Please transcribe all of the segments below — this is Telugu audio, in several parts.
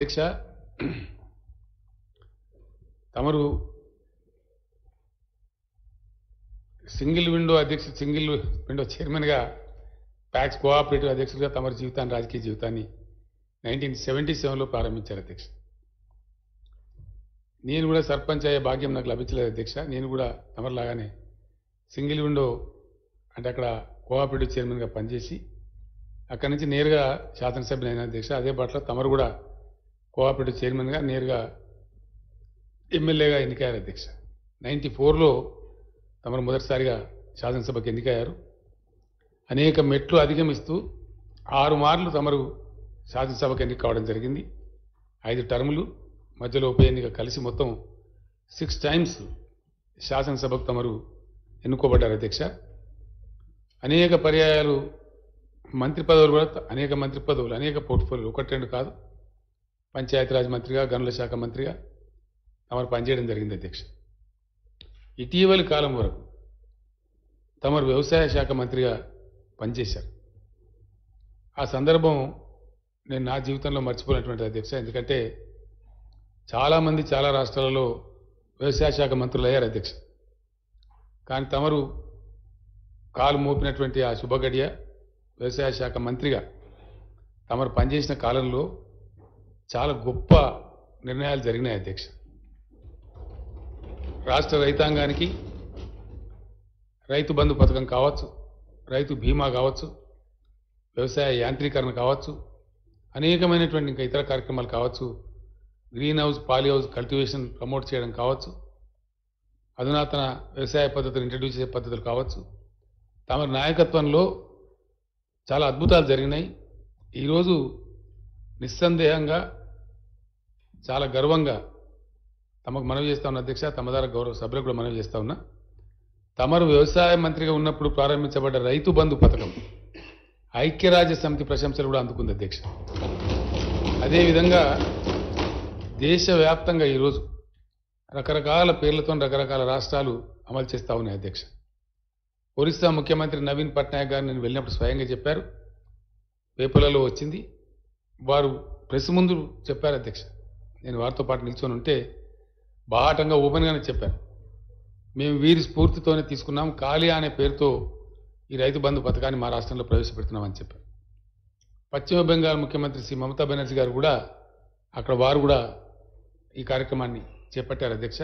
అధ్యక్ష తమరు సింగిల్ విండో చైర్మన్గా ప్యాక్స్ కోఆపరేటివ్ అధ్యక్షుడిగా తమరు జీవితాన్ని రాజకీయ జీవితాన్ని 1977లో ప్రారంభించారు అధ్యక్ష. నేను కూడా సర్పంచ్ అయ్యే భాగ్యం నాకు లభించలేదు అధ్యక్ష. నేను కూడా తమరులాగానే సింగిల్ విండో అంటే అక్కడ కోఆపరేటివ్ చైర్మన్గా పనిచేసి అక్కడి నుంచి నేరుగా శాసనసభ్యుని అయిన అధ్యక్ష. అదే పట్ల తమరు కూడా కోఆపరేటివ్ చైర్మన్గా నేరుగా ఎమ్మెల్యేగా ఎన్నికయ్యారు అధ్యక్ష. 94లో తమరు మొదటిసారిగా శాసనసభకు ఎన్నికయ్యారు. అనేక మెట్లు అధిగమిస్తూ 6 మార్లు తమరు శాసనసభకు ఎన్నిక కావడం జరిగింది. 5 టర్ములు మధ్యలో ఉప ఎన్నిక కలిసి మొత్తం 6 టైమ్స్ శాసనసభకు తమరు ఎన్నుకోబడ్డారు అధ్యక్ష. అనేక పర్యాయాలు మంత్రి పదవులు కూడా అనేక మంత్రి పదవులు అనేక పోర్ట్ఫోలియోలు 1-2 కాదు. పంచాయతీరాజ్ మంత్రిగా గనుల శాఖ మంత్రిగా తమరు పనిచేయడం జరిగింది అధ్యక్ష. ఇటీవలి కాలం వరకు తమరు వ్యవసాయ శాఖ మంత్రిగా పనిచేశారు. ఆ సందర్భం నేను నా జీవితంలో మర్చిపోయినటువంటి అధ్యక్ష. ఎందుకంటే చాలామంది చాలా రాష్ట్రాలలో వ్యవసాయ శాఖ మంత్రులు అయ్యారు అధ్యక్ష. కానీ తమరు కాలు మోపినటువంటి ఆ శుభగడియ వ్యవసాయ శాఖ మంత్రిగా తమరు పనిచేసిన కాలంలో చాలా గొప్ప నిర్ణయాలు జరిగినాయి అధ్యక్ష. రాష్ట్ర రైతాంగానికి రైతు బంధు పథకం కావచ్చు, రైతు బీమా కావచ్చు, వ్యవసాయ యాంత్రీకరణ కావచ్చు, అనేకమైనటువంటి ఇంకా ఇతర కార్యక్రమాలు కావచ్చు, green house poly house cultivation promote చేయడం కావచ్చు, అధునాతన వ్యవసాయ పద్ధతులు ఇంట్రడ్యూస్ చేసే పద్ధతులు కావచ్చు, తమ నాయకత్వంలో చాలా అద్భుతాలు జరిగినాయి. ఈరోజు నిస్సందేహంగా చాలా గర్వంగా తమకు మనవి చేస్తా ఉన్న అధ్యక్ష, తమ ద్వారా గౌరవ సభ్యులకు కూడా మనవి చేస్తా ఉన్నా. తమరు వ్యవసాయ మంత్రిగా ఉన్నప్పుడు ప్రారంభించబడ్డ రైతు బంధు పథకం ఐక్యరాజ్య సమితి ప్రశంసలు కూడా అందుకుంది అధ్యక్ష. అదేవిధంగా దేశవ్యాప్తంగా ఈరోజు రకరకాల పేర్లతో రకరకాల రాష్ట్రాలు అమలు చేస్తూ ఉన్నాయి అధ్యక్ష. ఒరిస్సా ముఖ్యమంత్రి నవీన్ పట్నాయక్ గారు నేను వెళ్ళినప్పుడు స్వయంగా చెప్పారు, పేపర్లలో వచ్చింది. వారు ప్రెస్ ముందు చెప్పారు అధ్యక్ష. నేను వారితో పాటు నిల్చొని ఉంటే బాహాటంగా ఓపెన్గానే చెప్పారు, మేము వీరి స్ఫూర్తితోనే తీసుకున్నాం, కాళియా అనే పేరుతో ఈ రైతు బంధు పథకాన్ని మా రాష్ట్రంలో ప్రవేశపెడుతున్నామని చెప్పారు. పశ్చిమ బెంగాల్ ముఖ్యమంత్రి శ్రీ మమతా బెనర్జీ గారు కూడా అక్కడ వారు కూడా ఈ కార్యక్రమాన్ని చేపట్టారు అధ్యక్ష.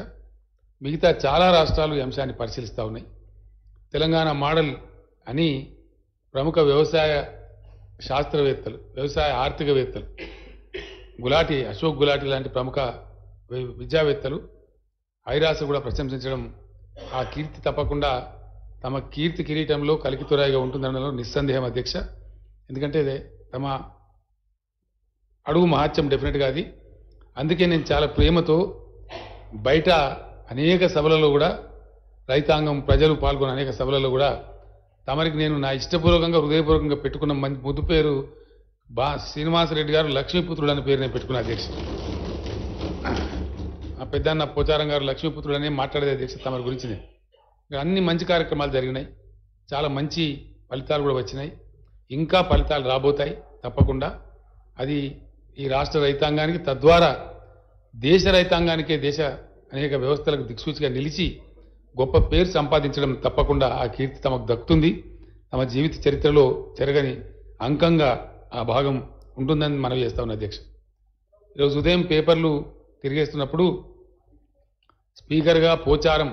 మిగతా చాలా రాష్ట్రాలు ఈ అంశాన్ని పరిశీలిస్తూ ఉన్నాయి. తెలంగాణ మోడల్ అని ప్రముఖ వ్యవసాయ శాస్త్రవేత్తలు, వ్యవసాయ ఆర్థికవేత్తలు, గులాటి అశోక్ గులాటి లాంటి ప్రముఖ విద్యావేత్తలు ఐరాస కూడా ప్రశంసించడం, ఆ కీర్తి తప్పకుండా తమ కీర్తి కిరీటంలో కలికితురాయిగా ఉంటుందనడంలో నిస్సందేహం అధ్యక్ష. ఎందుకంటే తమ అడుగు మహత్యం డెఫినెట్గా అది. అందుకే నేను చాలా ప్రేమతో బయట అనేక సభలలో కూడా రైతాంగం ప్రజలు పాల్గొన్న అనేక సభలలో కూడా తమరికి నేను నా ఇష్టపూర్వకంగా హృదయపూర్వకంగా పెట్టుకున్న ముద్దు పేరు శ్రీనివాసరెడ్డి గారు లక్ష్మీపుత్రుడు అనే పేరు నేను పెట్టుకున్న అధ్యక్ష. ఆ పెద్దన్న పోచారం గారు లక్ష్మీపుత్రుడు అనే మాట్లాడేది అధ్యక్ష తమరి గురించి. నేను అన్ని మంచి కార్యక్రమాలు జరిగినాయి, చాలా మంచి ఫలితాలు కూడా వచ్చినాయి, ఇంకా ఫలితాలు రాబోతాయి తప్పకుండా. అది ఈ రాష్ట్ర రైతాంగానికి తద్వారా దేశ రైతాంగానికే దేశ అనేక వ్యవస్థలకు దిక్సూచిగా నిలిచి గొప్ప పేరు సంపాదించడం తప్పకుండా ఆ కీర్తి తమకు దక్కుతుంది. తమ జీవిత చరిత్రలో చెరగని అంకంగా ఆ భాగం ఉంటుందని మనవి చేస్తా ఉన్న అధ్యక్ష. ఈరోజు ఉదయం పేపర్లు తిరిగేస్తున్నప్పుడు స్పీకర్గా పోచారం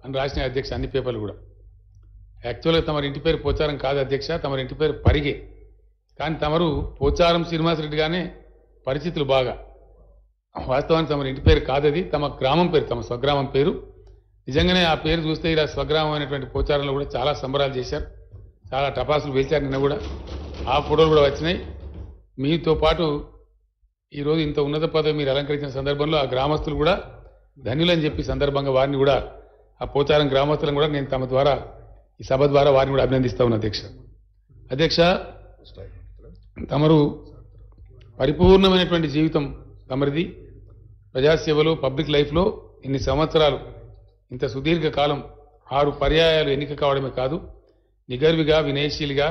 అని రాసిన అధ్యక్ష అన్ని పేపర్లు కూడా. యాక్చువల్గా తమరి ఇంటి పేరు పోచారం కాదు అధ్యక్ష, తమరి ఇంటి పేరు పరిగే. కానీ తమరు పోచారం శ్రీనివాసరెడ్డిగానే పరిస్థితులు బాగా. వాస్తవానికి తమరి ఇంటి పేరు కాదది, తమ గ్రామం పేరు, తమ స్వగ్రామం పేరు. నిజంగానే ఆ పేరు చూస్తే ఇలా స్వగ్రామం అయినటువంటి పోచారంలో కూడా చాలా సంబరాలు చేశారు, చాలా టపాసులు వేశారు. నిన్న కూడా ఆ ఫోటోలు కూడా వచ్చినాయి. మీతో పాటు ఈరోజు ఇంత ఉన్నత పదవి మీరు అలంకరించిన సందర్భంలో ఆ గ్రామస్తులు కూడా ధన్యులని చెప్పి సందర్భంగా వారిని కూడా, ఆ పోచారం గ్రామస్తులను కూడా నేను తమ ద్వారా ఈ సభ ద్వారా వారిని కూడా అభినందిస్తా ఉన్నా అధ్యక్ష. అధ్యక్ష, తమరు పరిపూర్ణమైనటువంటి జీవితం తమరిది. ప్రజాసేవలో పబ్లిక్ లైఫ్లో ఇన్ని సంవత్సరాలు, ఇంత సుదీర్ఘ కాలం 6 పర్యాయాలు ఎన్నిక కావడమే కాదు, నిగర్విగా, వినయశీలిగా,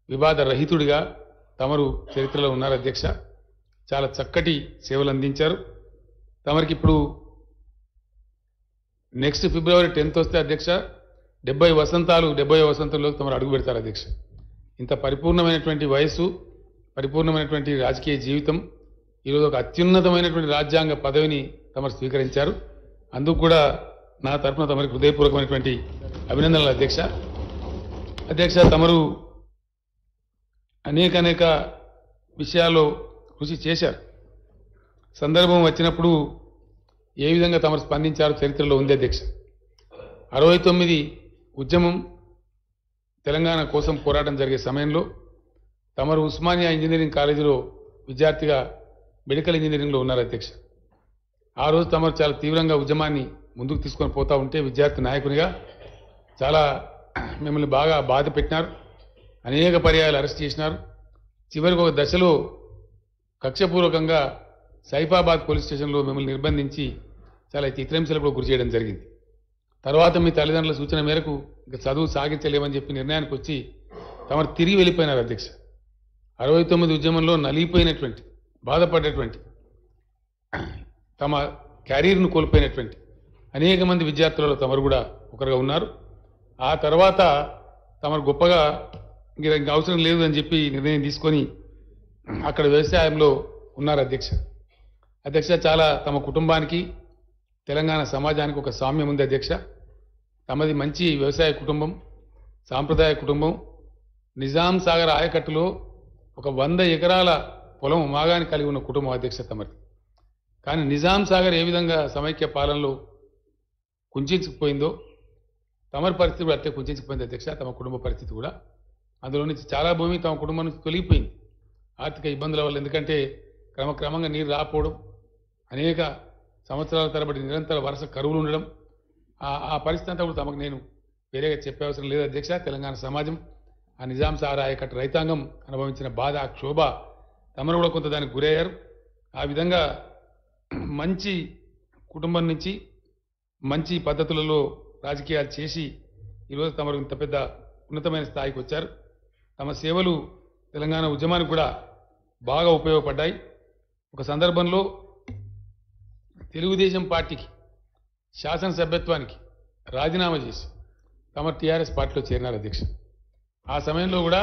వివాద రహితుడిగా తమరు చరిత్రలో ఉన్నారు అధ్యక్ష. చాలా చక్కటి సేవలు అందించారు. తమరికి ఇప్పుడు నెక్స్ట్ ఫిబ్రవరి 10th వస్తే అధ్యక్ష 70 వసంతాలు 70వ వసంతంలోకి తమరు అడుగు పెడతారు అధ్యక్ష. ఇంత పరిపూర్ణమైనటువంటి వయస్సు, పరిపూర్ణమైనటువంటి రాజకీయ జీవితం, ఈరోజు ఒక అత్యున్నతమైనటువంటి రాజ్యాంగ పదవిని తమరు స్వీకరించారు. అందుకు కూడా నా తరఫున తమరికి హృదయపూర్వకమైనటువంటి అభినందనలు అధ్యక్ష. అధ్యక్ష, తమరు అనేక విషయాల్లో కృషి చేశారు. సందర్భం వచ్చినప్పుడు ఏ విధంగా తమరు స్పందించారో చరిత్రలో ఉంది అధ్యక్ష. 69 ఉద్యమం తెలంగాణ కోసం పోరాటం జరిగే సమయంలో తమరు ఉస్మానియా ఇంజనీరింగ్ కాలేజీలో విద్యార్థిగా మెడికల్ ఇంజనీరింగ్లో ఉన్నారు అధ్యక్ష. ఆ రోజు తమరు చాలా తీవ్రంగా ఉద్యమాన్ని ముందుకు తీసుకొని పోతా ఉంటే విద్యార్థి నాయకునిగా చాలా మిమ్మల్ని బాగా బాధ పెట్టినారు. అనేక పర్యాయాలు అరెస్ట్ చేసినారు. చివరికి ఒక దశలో కక్షపూర్వకంగా సైఫాబాద్ పోలీస్ స్టేషన్లో మిమ్మల్ని నిర్బంధించి చాలా చిత్రహింసలకు గురి చేయడం జరిగింది. తర్వాత మీ తల్లిదండ్రుల సూచన మేరకు ఇంకా చదువు సాగించలేమని చెప్పి నిర్ణయానికి వచ్చి తమరు తిరిగి వెళ్ళిపోయినారు అధ్యక్ష. 69 ఉద్యమంలో నలిగిపోయినటువంటి, బాధపడేటువంటి, తమ క్యారియర్ను కోల్పోయినటువంటి అనేక మంది విద్యార్థులలో తమరు కూడా ఒకరుగా ఉన్నారు. ఆ తర్వాత తమరు గొప్పగా ఇంకా అవసరం లేదు అని చెప్పి నిర్ణయం తీసుకొని అక్కడ వ్యవసాయంలో ఉన్నారు అధ్యక్ష. అధ్యక్ష, చాలా తమ కుటుంబానికి, తెలంగాణ సమాజానికి ఒక సామ్యం ఉంది అధ్యక్ష. తమది మంచి వ్యవసాయ కుటుంబం, సాంప్రదాయ కుటుంబం. నిజాం సాగర్ ఆయకట్టులో ఒక 100 ఎకరాల పొలం మాగాని కలిగి ఉన్న కుటుంబం అధ్యక్ష తమది. కానీ నిజాం సాగర్ ఏ విధంగా సమైక్య పాలనలో కుంచుకుపోయిందో తమరి పరిస్థితి కూడా అట్లే కుంచుకుపోయింది అధ్యక్ష. తమ కుటుంబ పరిస్థితి కూడా అందులో నుంచి చాలా భూమి తమ కుటుంబం నుంచి తొలగిపోయింది ఆర్థిక ఇబ్బందుల వల్ల. ఎందుకంటే క్రమక్రమంగా నీరు రాకపోవడం, అనేక సంవత్సరాల తరబడి నిరంతర వరుస కరువులు ఉండడం, ఆ పరిస్థితి అంతా కూడా తమకు నేను వేరేగా చెప్పే అవసరం లేదు అధ్యక్ష. తెలంగాణ సమాజం, ఆ నిజాం సాగర్ ఆయకట్టు రైతాంగం అనుభవించిన బాధ, ఆ క్షోభ, తమరు కూడా కొంత దానికి గురయ్యారు. ఆ విధంగా మంచి కుటుంబం నుంచి మంచి పద్ధతులలో రాజకీయాలు చేసి ఈరోజు తమరు ఇంత పెద్ద ఉన్నతమైన స్థాయికి వచ్చారు. తమ సేవలు తెలంగాణ ఉద్యమానికి కూడా బాగా ఉపయోగపడ్డాయి. ఒక సందర్భంలో తెలుగుదేశం పార్టీకి శాసనసభ్యత్వానికి రాజీనామా చేసి తమ టీఆర్ఎస్ పార్టీలో చేరినారు అధ్యక్ష. ఆ సమయంలో కూడా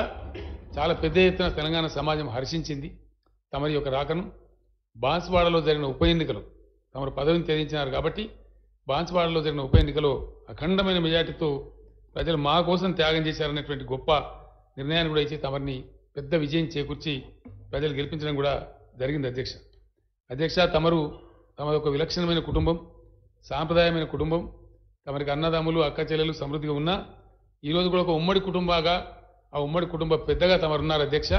చాలా పెద్ద ఎత్తున తెలంగాణ సమాజం హర్షించింది తమరి యొక్క రాకను. బాన్స్వాడలో జరిగిన ఉప ఎన్నికలో తమరు పదవిని త్యజించినారు కాబట్టి బాన్స్వాడలో జరిగిన ఉప ఎన్నికలో అఖండమైన మెజార్టీతో ప్రజలు మా కోసం త్యాగం చేశారనేటువంటి గొప్ప నిర్ణయాన్ని కూడా ఇచ్చి తమరిని పెద్ద విజయం చేకూర్చి ప్రజలు గెలిపించడం కూడా జరిగింది అధ్యక్ష. అధ్యక్ష, తమరు తమది ఒక విలక్షణమైన కుటుంబం, సాంప్రదాయమైన కుటుంబం. తమరికి అన్నదమ్ములు, అక్క చెల్లెలు సమృద్ధిగా ఉన్నా ఈరోజు కూడా ఒక ఉమ్మడి కుటుంబాగా, ఆ ఉమ్మడి కుటుంబ పెద్దగా తమరున్నారు అధ్యక్ష.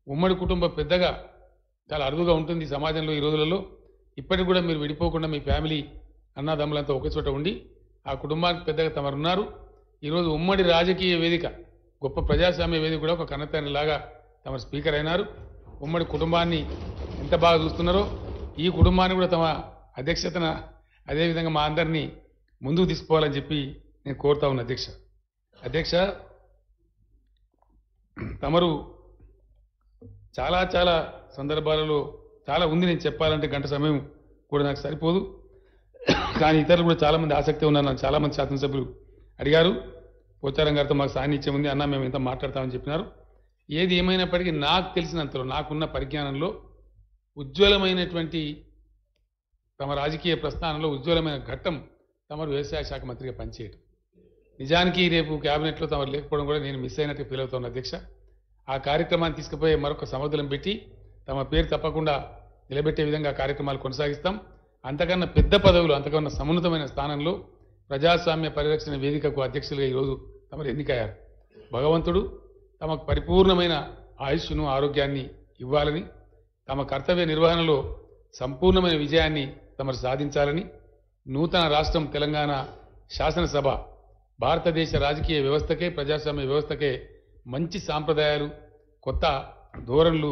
ఉమ్మడి కుటుంబ పెద్దగా చాలా అరుదుగా ఉంటుంది ఈ సమాజంలో ఈ రోజులలో. ఇప్పటికి కూడా మీరు విడిపోకుండా మీ ఫ్యామిలీ అన్నదమ్ములంతా ఒకే చోట ఉండి ఆ కుటుంబానికి పెద్దగా తమరున్నారు. ఈరోజు ఉమ్మడి రాజకీయ వేదిక, గొప్ప ప్రజాస్వామ్య వేదిక కూడా ఒక కన్నతండ్రిలాగా తమరు స్పీకర్ అయినారు. ఉమ్మడి కుటుంబాన్ని ఎంత బాగా చూస్తున్నారో ఈ కుటుంబాన్ని కూడా తమ అధ్యక్షతన అదేవిధంగా మా అందరినీ ముందుకు తీసుకోవాలని చెప్పి నేను కోరుతా ఉన్నా అధ్యక్ష. అధ్యక్ష, తమరు చాలా సందర్భాలలో చాలా ఉంది, నేను చెప్పాలంటే గంట సమయం కూడా నాకు సరిపోదు. కానీ ఇతరులు కూడా చాలామంది ఆసక్తి ఉన్నారు. నాకు చాలామంది శాసనసభ్యులు అడిగారు, పోచారం గారితో మాకు సాన్నిధ్యం ఉంది అన్న, మేము ఇంత మాట్లాడతామని చెప్పినారు. ఏది ఏమైనప్పటికీ నాకు తెలిసినంతలో, నాకున్న పరిజ్ఞానంలో ఉజ్వలమైనటువంటి తమ రాజకీయ ప్రస్థానంలో ఉజ్వలమైన ఘట్టం తమరు వ్యవసాయ శాఖ మంత్రిగా పనిచేయడం. నిజానికి రేపు క్యాబినెట్లో తమరు లేకపోవడం కూడా నేను మిస్ అయినట్టు ఫీల్ అవుతాను అధ్యక్ష. ఆ కార్యక్రమాన్ని తీసుకుపోయే మరొక సముద్రం పెట్టి తమ పేరు తప్పకుండా నిలబెట్టే విధంగా కార్యక్రమాలు కొనసాగిస్తాం. అంతకన్నా పెద్ద పదవులు, అంతకన్నా సమున్నతమైన స్థానంలో ప్రజాస్వామ్య పరిరక్షణ వేదికకు అధ్యక్షులుగా ఈరోజు తమరు ఎన్నికయ్యారు. భగవంతుడు తమకు పరిపూర్ణమైన ఆయుష్ను, ఆరోగ్యాన్ని ఇవ్వాలని, తమ కర్తవ్య నిర్వహణలో సంపూర్ణమైన విజయాన్ని తమరు సాధించాలని, నూతన రాష్ట్రం తెలంగాణ శాసనసభ భారతదేశ రాజకీయ వ్యవస్థకే, ప్రజాస్వామ్య వ్యవస్థకే మంచి సాంప్రదాయాలు, కొత్త ధోరణులు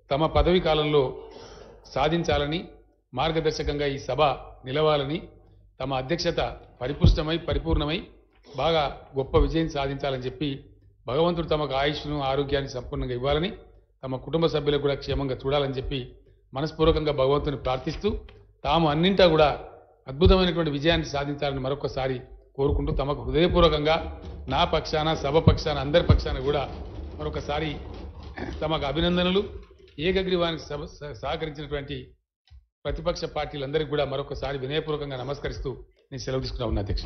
తమ పదవి కాలంలో సాధించాలని, మార్గదర్శకంగా ఈ సభ నిలవాలని, తమ అధ్యక్షత పరిపుష్టమై పరిపూర్ణమై బాగా గొప్ప విజయం సాధించాలని చెప్పి భగవంతుడు తమకు ఆయుష్ను, ఆరోగ్యాన్ని సంపూర్ణంగా ఇవ్వాలని, తమ కుటుంబ సభ్యులకు కూడా క్షేమంగా చూడాలని చెప్పి మనస్పూర్వకంగా భగవంతుని ప్రార్థిస్తూ తాము అన్నింటా కూడా అద్భుతమైనటువంటి విజయాన్ని సాధించాలని మరొకసారి కోరుకుంటూ తమకు హృదయపూర్వకంగా నా పక్షాన సభ పక్షాన అందరి పక్షాన కూడా మరొకసారి తమకు అభినందనలు. ఏకగ్రీవానికి సహకరించినటువంటి ప్రతిపక్ష పార్టీలందరికీ కూడా మరొకసారి వినయపూర్వకంగా నమస్కరిస్తూ నేను సెలవు తీసుకున్నా ఉన్నా అధ్యక్ష.